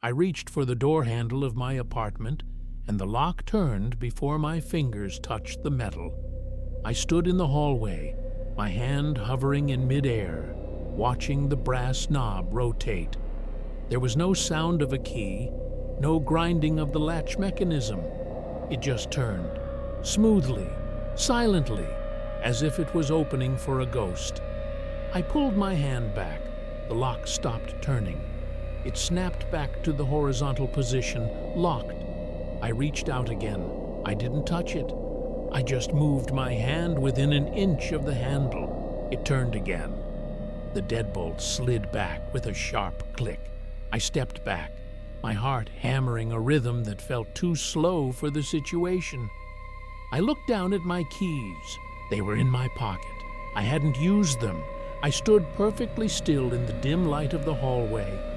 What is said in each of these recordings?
I reached for the door handle of my apartment, and the lock turned before my fingers touched the metal. I stood in the hallway, my hand hovering in midair, watching the brass knob rotate. There was no sound of a key, no grinding of the latch mechanism. It just turned, smoothly, silently, as if it was opening for a ghost. I pulled my hand back. The lock stopped turning. It snapped back to the horizontal position, locked. I reached out again. I didn't touch it. I just moved my hand within an inch of the handle. It turned again. The deadbolt slid back with a sharp click. I stepped back, my heart hammering a rhythm that felt too slow for the situation. I looked down at my keys. They were in my pocket. I hadn't used them. I stood perfectly still in the dim light of the hallway.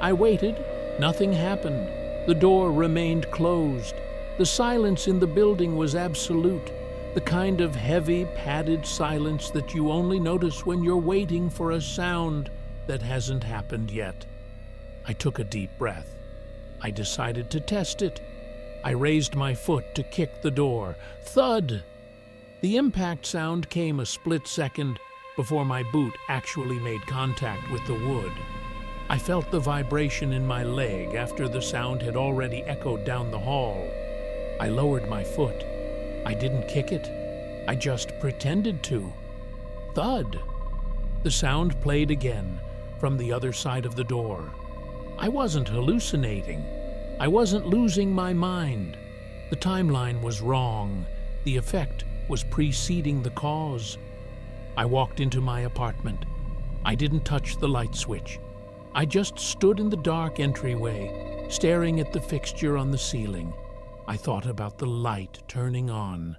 I waited. Nothing happened. The door remained closed. The silence in the building was absolute, the kind of heavy, padded silence that you only notice when you're waiting for a sound that hasn't happened yet. I took a deep breath. I decided to test it. I raised my foot to kick the door. Thud! The impact sound came a split second before my boot actually made contact with the wood. I felt the vibration in my leg after the sound had already echoed down the hall. I lowered my foot. I didn't kick it. I just pretended to. Thud! The sound played again from the other side of the door. I wasn't hallucinating. I wasn't losing my mind. The timeline was wrong. The effect was preceding the cause. I walked into my apartment. I didn't touch the light switch. I just stood in the dark entryway, staring at the fixture on the ceiling. I thought about the light turning on.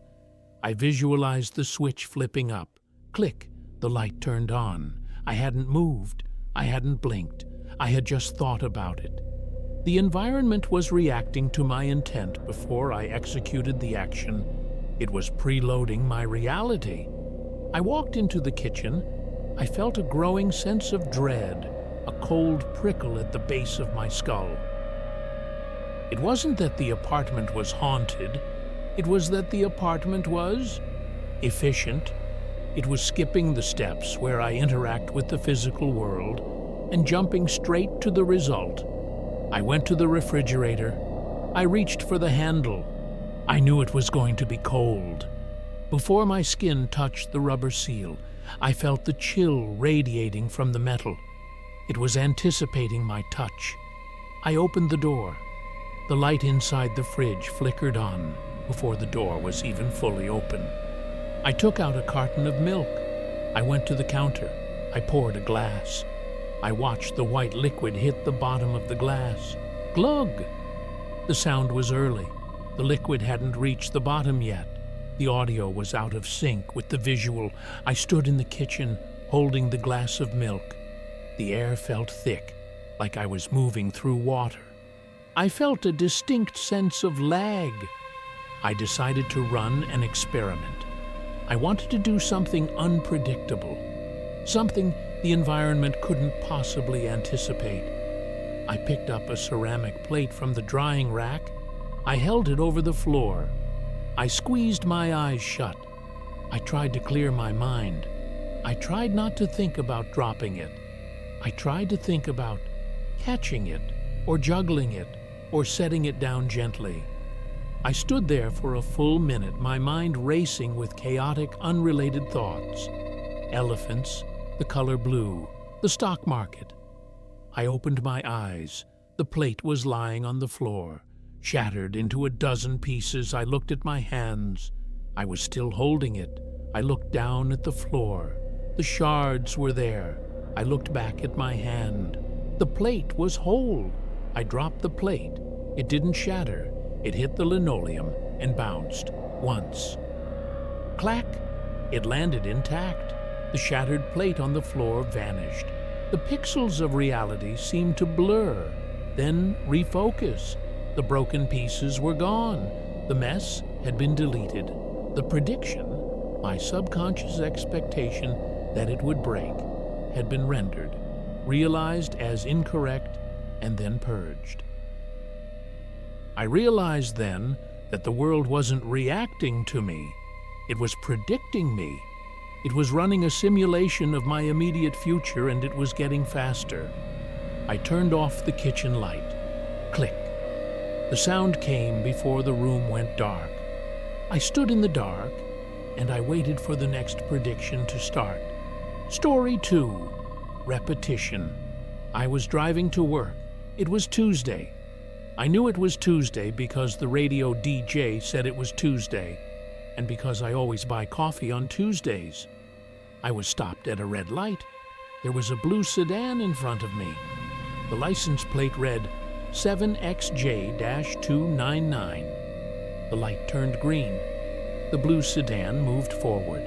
I visualized the switch flipping up. Click, the light turned on. I hadn't moved. I hadn't blinked. I had just thought about it. The environment was reacting to my intent before I executed the action. It was preloading my reality. I walked into the kitchen. I felt a growing sense of dread, a cold prickle at the base of my skull. It wasn't that the apartment was haunted. It was that the apartment was efficient. It was skipping the steps where I interact with the physical world and jumping straight to the result. I went to the refrigerator. I reached for the handle. I knew it was going to be cold. Before my skin touched the rubber seal, I felt the chill radiating from the metal. It was anticipating my touch. I opened the door. The light inside the fridge flickered on before the door was even fully open. I took out a carton of milk. I went to the counter. I poured a glass. I watched the white liquid hit the bottom of the glass. Glug! The sound was early. The liquid hadn't reached the bottom yet. The audio was out of sync with the visual. I stood in the kitchen, holding the glass of milk. The air felt thick, like I was moving through water. I felt a distinct sense of lag. I decided to run an experiment. I wanted to do something unpredictable, something the environment couldn't possibly anticipate. I picked up a ceramic plate from the drying rack. I held it over the floor. I squeezed my eyes shut. I tried to clear my mind. I tried not to think about dropping it. I tried to think about catching it, or juggling it, or setting it down gently. I stood there for a full minute, my mind racing with chaotic, unrelated thoughts. Elephants, the color blue, the stock market. I opened my eyes. The plate was lying on the floor, shattered into a dozen pieces. I looked at my hands. I was still holding it. I looked down at the floor. The shards were there. I looked back at my hand. The plate was whole. I dropped the plate. It didn't shatter. It hit the linoleum and bounced once. Clack! It landed intact. The shattered plate on the floor vanished. The pixels of reality seemed to blur, then refocus. The broken pieces were gone. The mess had been deleted. The prediction, my subconscious expectation that it would break, had been rendered, realized as incorrect, and then purged. I realized then that the world wasn't reacting to me. It was predicting me. It was running a simulation of my immediate future, and it was getting faster. I turned off the kitchen light. Click. The sound came before the room went dark. I stood in the dark, and I waited for the next prediction to start. Story 2. Repetition. I was driving to work. It was Tuesday. I knew it was Tuesday because the radio DJ said it was Tuesday, and because I always buy coffee on Tuesdays. I was stopped at a red light. There was a blue sedan in front of me. The license plate read 7XJ-299. The light turned green. The blue sedan moved forward.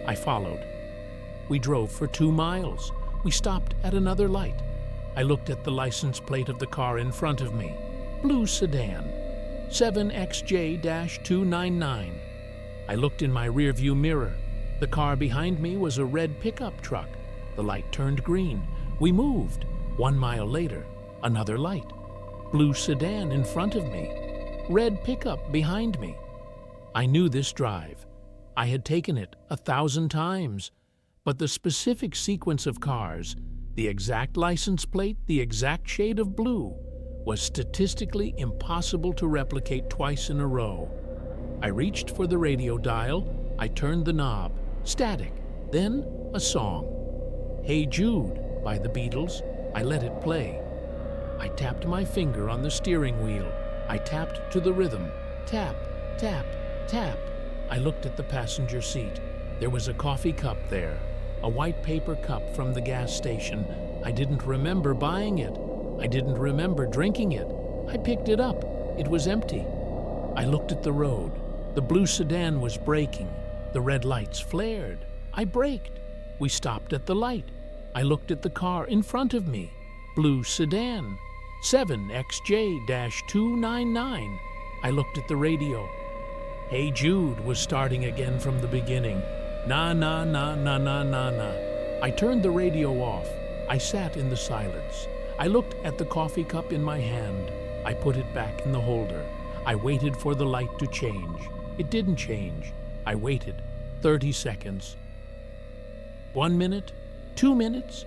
I followed. We drove for 2 miles. We stopped at another light. I looked at the license plate of the car in front of me. Blue sedan, 7XJ-299. I looked in my rearview mirror. The car behind me was a red pickup truck. The light turned green. We moved. 1 mile later, another light. Blue sedan in front of me. Red pickup behind me. I knew this drive. I had taken it 1,000 times. But the specific sequence of cars, the exact license plate, the exact shade of blue, was statistically impossible to replicate twice in a row. I reached for the radio dial. I turned the knob. Static. Then a song. Hey Jude by the Beatles. I let it play. I tapped my finger on the steering wheel. I tapped to the rhythm. Tap, tap, tap. I looked at the passenger seat. There was a coffee cup there, a white paper cup from the gas station. I didn't remember buying it. I didn't remember drinking it. I picked it up. It was empty. I looked at the road. The blue sedan was braking. The red lights flared. I braked. We stopped at the light. I looked at the car in front of me. Blue sedan, 7XJ-299. I looked at the radio. Hey Jude was starting again from the beginning. Na na na na na na na. I turned the radio off. I sat in the silence. I looked at the coffee cup in my hand. I put it back in the holder. I waited for the light to change. It didn't change. I waited 30 seconds. 1 minute, 2 minutes.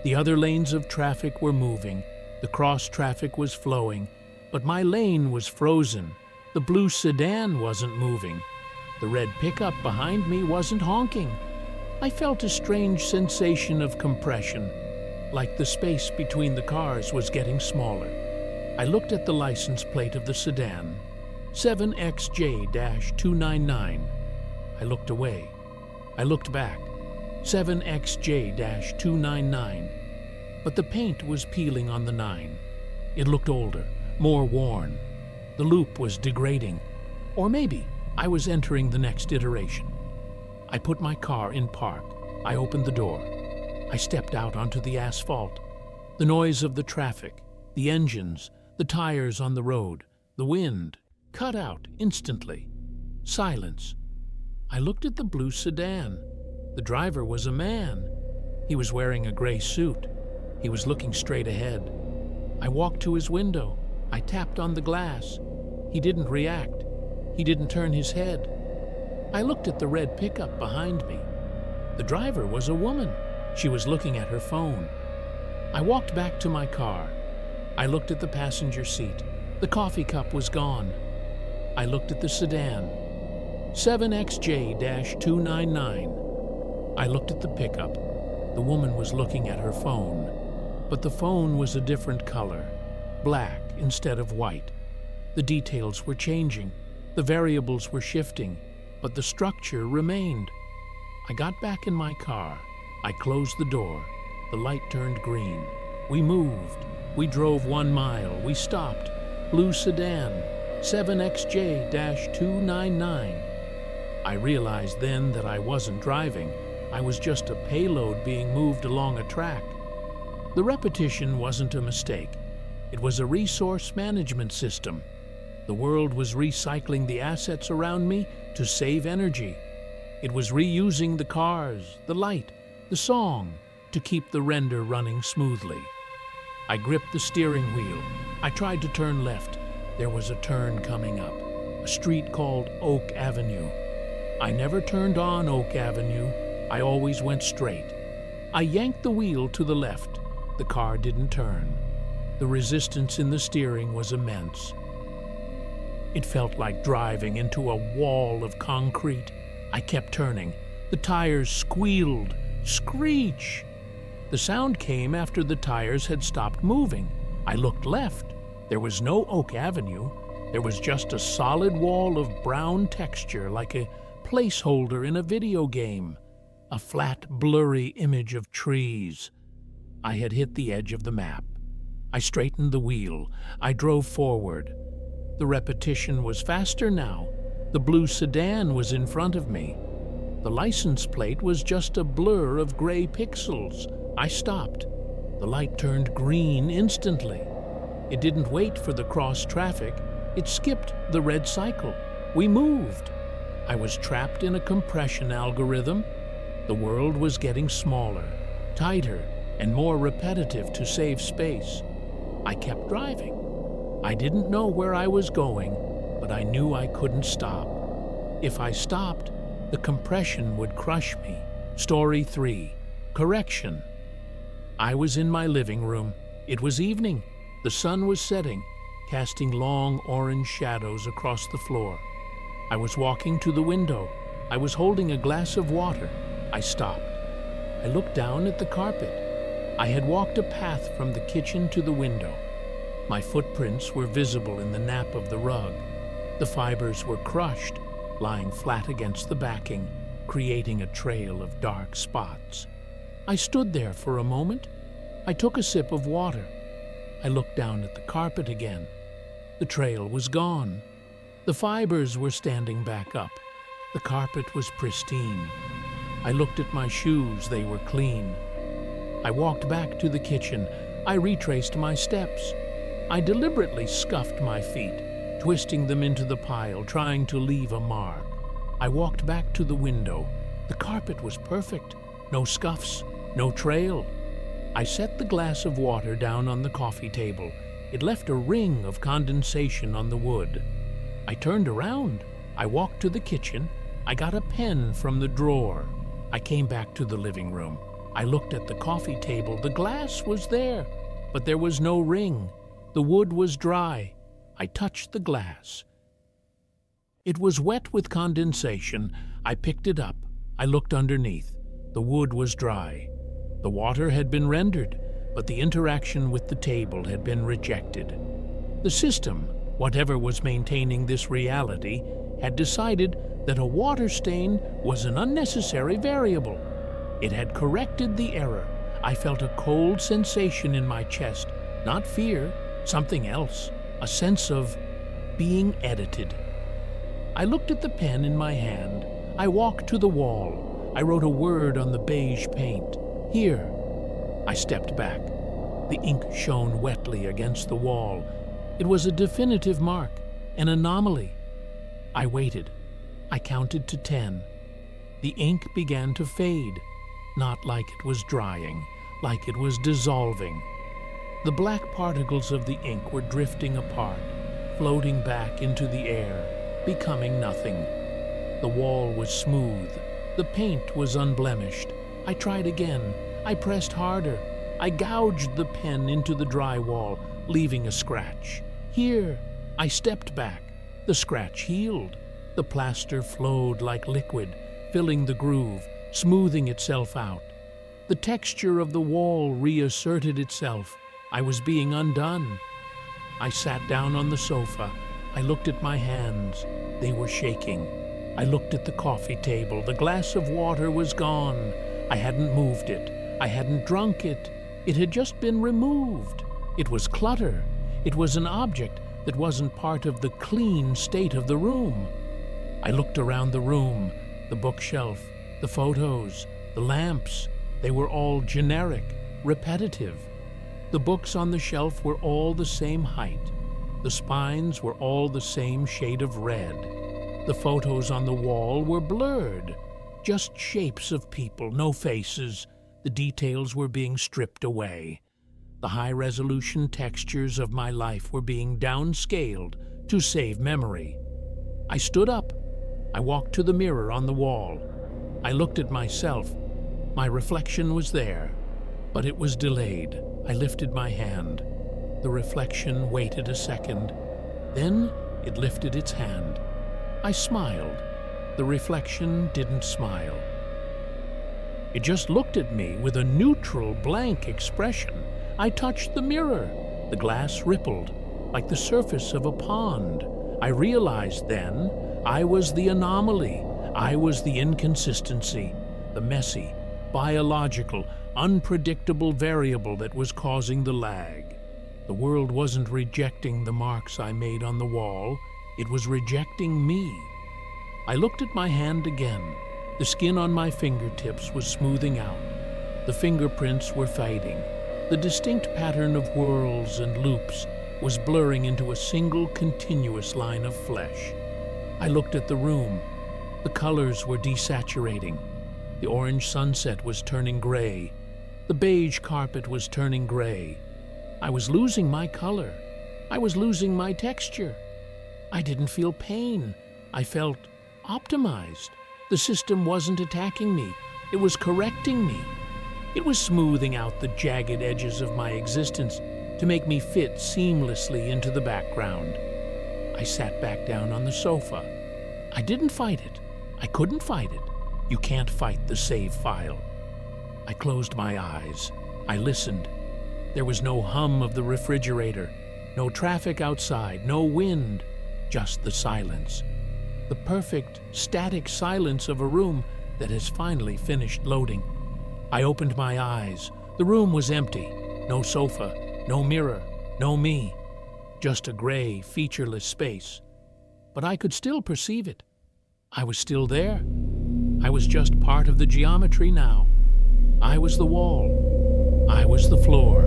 The other lanes of traffic were moving. The cross traffic was flowing, but my lane was frozen. The blue sedan wasn't moving. The red pickup behind me wasn't honking. I felt a strange sensation of compression, like the space between the cars was getting smaller. I looked at the license plate of the sedan, 7XJ-299. I looked away. I looked back, 7XJ-299. But the paint was peeling on the 9. It looked older, more worn. The loop was degrading. Or maybe I was entering the next iteration. I put my car in park. I opened the door. I stepped out onto the asphalt. The noise of the traffic, the engines, the tires on the road, the wind, cut out instantly. Silence. I looked at the blue sedan. The driver was a man. He was wearing a gray suit. He was looking straight ahead. I walked to his window. I tapped on the glass. He didn't react. He didn't turn his head. I looked at the red pickup behind me. The driver was a woman. She was looking at her phone. I walked back to my car. I looked at the passenger seat. The coffee cup was gone. I looked at the sedan. 7XJ-299. I looked at the pickup. The woman was looking at her phone, but the phone was a different color, black instead of white. The details were changing. The variables were shifting, but the structure remained. I got back in my car. I closed the door. The light turned green. We moved. We drove 1 mile. We stopped. Blue sedan, 7XJ-299. I realized then that I wasn't driving. I was just a payload being moved along a track. The repetition wasn't a mistake. It was a resource management system. The world was recycling the assets around me to save energy. It was reusing the cars, the light, the song, to keep the render running smoothly. I gripped the steering wheel. I tried to turn left. There was a turn coming up, a street called Oak Avenue. I never turned on Oak Avenue. I always went straight. I yanked the wheel to the left. The car didn't turn. The resistance in the steering was immense. It felt like driving into a wall of concrete. I kept turning. The tires squealed. Screech! The sound came after the tires had stopped moving. I looked left. There was no Oak Avenue. There was just a solid wall of brown texture like a placeholder in a video game. A flat, blurry image of trees. I had hit the edge of the map. I straightened the wheel. I drove forward. The repetition was faster now. The blue sedan was in front of me. The license plate was just a blur of gray pixels. I stopped. The light turned green instantly. It didn't wait for the cross traffic. It skipped the red cycle. We moved. I was trapped in a compression algorithm. The world was getting smaller, tighter, and more repetitive to save space. I kept driving. I didn't know where I was going, but I knew I couldn't stop. If I stopped, the compression would crush me. Story 3. Correction. I was in my living room. It was evening. The sun was setting, casting long orange shadows across the floor. I was walking to the window. I was holding a glass of water. I stopped. I looked down at the carpet. I had walked a path from the kitchen to the window. My footprints were visible in the nap of the rug. The fibers were crushed, lying flat against the backing, creating a trail of dark spots. I stood there for a moment. I took a sip of water. I looked down at the carpet again. The trail was gone. The fibers were standing back up. The carpet was pristine. I looked at my shoes. They were clean. I walked back to the kitchen. I retraced my steps. I deliberately scuffed my feet, twisting them into the pile, trying to leave a mark. I walked back to the window. The carpet was perfect. No scuffs, no trail. I set the glass of water down on the coffee table. It left a ring of condensation on the wood. I turned around. I walked to the kitchen. I got a pen from the drawer. I came back to the living room. I looked at the coffee table. The glass was there, but there was no ring. The wood was dry. I touched the glass. It was wet with condensation. I picked it up. I looked underneath. The wood was dry. The water had been rendered, but the interaction with the table had been rejected. The system, whatever was maintaining this reality, had decided that a water stain was an unnecessary variable. It had corrected the error. I felt a cold sensation in my chest, not fear, something else, a sense of being edited. I looked at the pen in my hand. I walked to the wall. I wrote a word on the beige paint. Here. I stepped back. The ink shone wetly against the wall. It was a definitive mark, an anomaly. I waited. I counted to 10. The ink began to fade, not like it was drying, like it was dissolving. The black particles of the ink were drifting apart, floating back into the air, becoming nothing. The wall was smooth. The paint was unblemished. I tried again. I pressed harder. I gouged the pen into the drywall, leaving a scratch. Here, I stepped back. The scratch healed. The plaster flowed like liquid, filling the groove, smoothing itself out. The texture of the wall reasserted itself. I was being undone. I sat down on the sofa. I looked at my hands. They were shaking. I looked at the coffee table. The glass of water was gone. I hadn't moved it. I hadn't drunk it. It had just been removed. It was clutter. It was an object that wasn't part of the clean state of the room. I looked around the room, the bookshelf, the photos, the lamps. They were all generic, repetitive. The books on the shelf were all the same height. The spines were all the same shade of red. The photos on the wall were blurred, just shapes of people, no faces. The details were being stripped away. The high-resolution textures of my life were being downscaled to save memory. I stood up. I walked to the mirror on the wall. I looked at myself. My reflection was there, but it was delayed. I lifted my hand. The reflection waited a second. Then it lifted its hand. I smiled. The reflection didn't smile. It just looked at me with a neutral, blank expression. I touched the mirror. The glass rippled, like the surface of a pond. I realized then I was the anomaly. I was the inconsistency, the messy, biological, unpredictable variable that was causing the lag. The world wasn't rejecting the marks I made on the wall. It was rejecting me. I looked at my hand again. The skin on my fingertips was smoothing out. The fingerprints were fading. The distinct pattern of whirls and loops was blurring into a single continuous line of flesh. I looked at the room. The colors were desaturating. The orange sunset was turning gray. The beige carpet was turning gray. I was losing my color. I was losing my texture. I didn't feel pain. I felt optimized. The system wasn't attacking me. It was correcting me. It was smoothing out the jagged edges of my existence to make me fit seamlessly into the background. I sat back down on the sofa. I didn't fight it. I couldn't fight it. You can't fight the save file. I closed my eyes. I listened. There was no hum of the refrigerator, no traffic outside, no wind, just the silence. The perfect, static silence of a room that has finally finished loading. I opened my eyes. The room was empty. No sofa, no mirror, no me. Just a gray, featureless space. But I could still perceive it. I was still there. I was just part of the geometry now. I was the wall. I was the floor.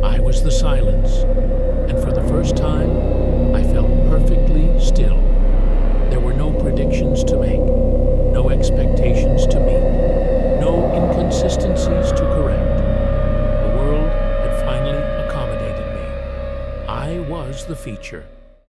I was the silence. And for the first time, I felt perfectly still. There were no predictions to make, no expectations to meet, no inconsistencies to correct. The world had finally accommodated me. I was the feature.